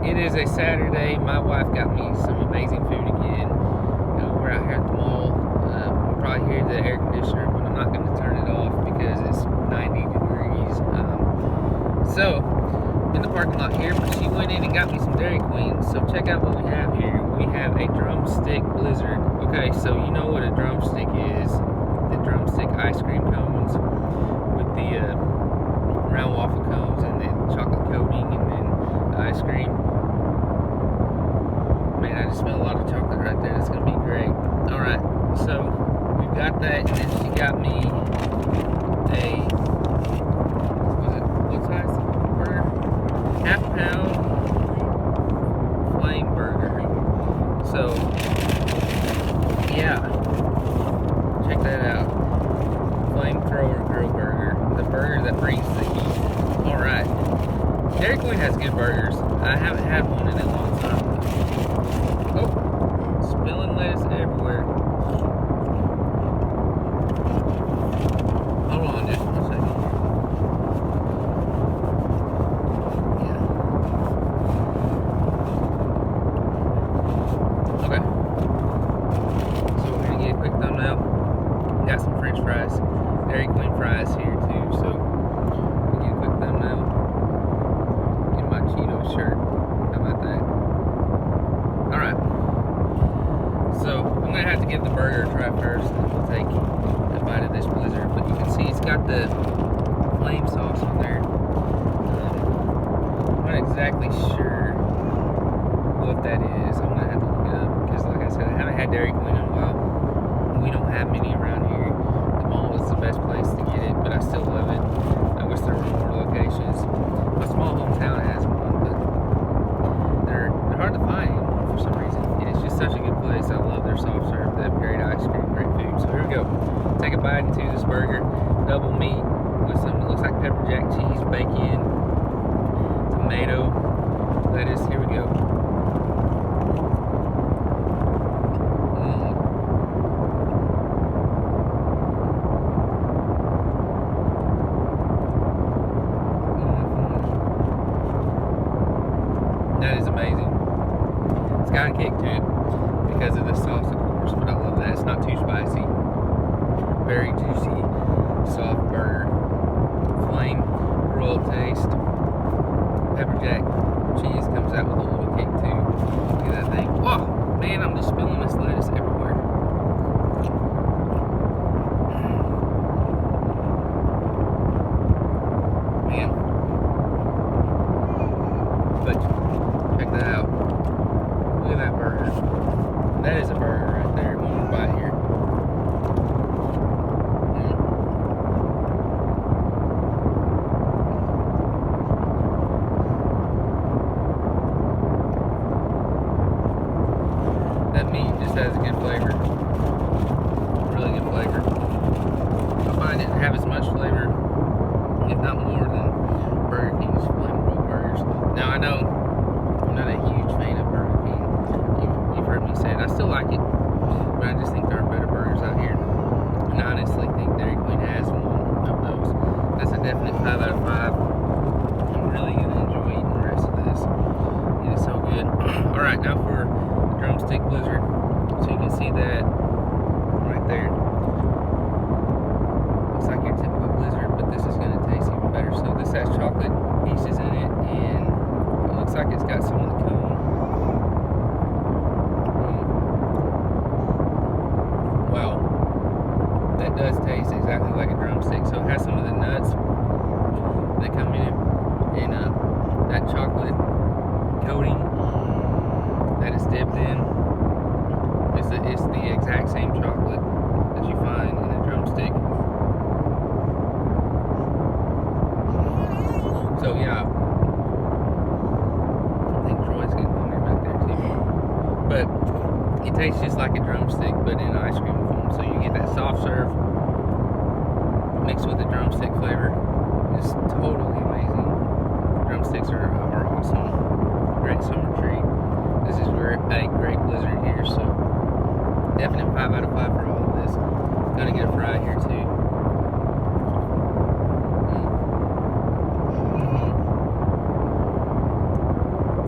It is a Saturday. My wife got me some amazing food again. We're out here at the mall. We'll probably hear the air conditioner, but I'm not going to turn it off because it's 90 degrees. So, in the parking lot here, but she went in and got me some Dairy Queen. So check out what we have here. We have a Drumstick Blizzard. Okay, so you know what a Drumstick is. The Drumstick ice cream cones with the round waffle cones and then chocolate coating and then the ice cream. Man, I just smell a lot of chocolate right there. That's going to be great. Alright, so we've got that, and then she got me a, what size burger? Half-pound FlameThrower. So, yeah, check that out. FlameThrower GrillBurger, the burger that brings the heat. Alright, Dairy Queen has good burgers. I haven't had one in a long time. Oh, spilling lettuce everywhere. Hold on just 1 second. Yeah. Okay. So we're gonna get a quick thumbnail. Got some French fries, Dairy Queen fries here too. So we'll get a quick thumbnail. Get my Cheeto shirt. How about that? Alright. So I'm gonna have to give the burger a try first, and we'll take a bite of this Blizzard. But you can see it's got the flame sauce on there. I'm not exactly sure what that is. I'm gonna have to look it up because, like I said, I haven't had Dairy Queen in a while. We don't have many around here. The mall is the best place to get it, but I still love it. I wish there were more locations. My small hometown has one, but they're hard to find anymore for some reason. And it's just such a good place. I love their soft serve. They have great ice cream, great food. So here we go. Take a bite into this burger. Double meat with some, it looks like pepper jack cheese, bacon, tomato, lettuce. Here we go. That is amazing. It's got a kick to it because of the sauce, of course, but I love that. It's not too spicy. Very juicy, soft burger. Flame, royal taste. Pepper jack cheese comes out with a little kick too. Look at that thing. Oh, man, I'm just spilling this lettuce everywhere. Man. But check that out. Look at that burger. That is a burger right there. One more bite here. That meat just has a good flavor. Really good flavor. I find it to have as much flavor, if not more, than Burger King's flame roll burgers. Now I know I'm not a huge fan of Burger King. You've heard me say it. I still like it, but I just think there are better burgers out here. And I honestly think Dairy Queen has one of those. That's a definite 5 out of 5. I'm really gonna enjoy eating the rest of this. It is so good. Alright, now for the Drumstick Blizzard. So you can see that right there. Looks like your typical Blizzard, but this is gonna taste even better. So this has chocolate pieces in it, and it looks like it's got some of the cone. Wow, that does taste exactly like a drumstick. So it has some of the nuts that come in it, and that chocolate coating that it's dipped in. It's the exact same chocolate that you find in a drumstick. So yeah, I think Troy's getting hungry back there too. But it tastes just like a drumstick, but in ice cream form. So you get that soft serve mixed with the drumstick flavor. It's totally amazing. Drumsticks are awesome. Great summer treat. This is a great Blizzard here, so definite 5 out of 5 for all of this. Gonna get a fry here too.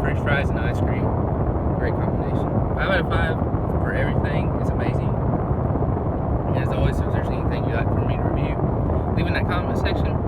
French fries fries and ice cream. Great combination. 5 out of 5 for everything. It's amazing. And as always, if there's anything you'd like for me to review, leave in that comment section.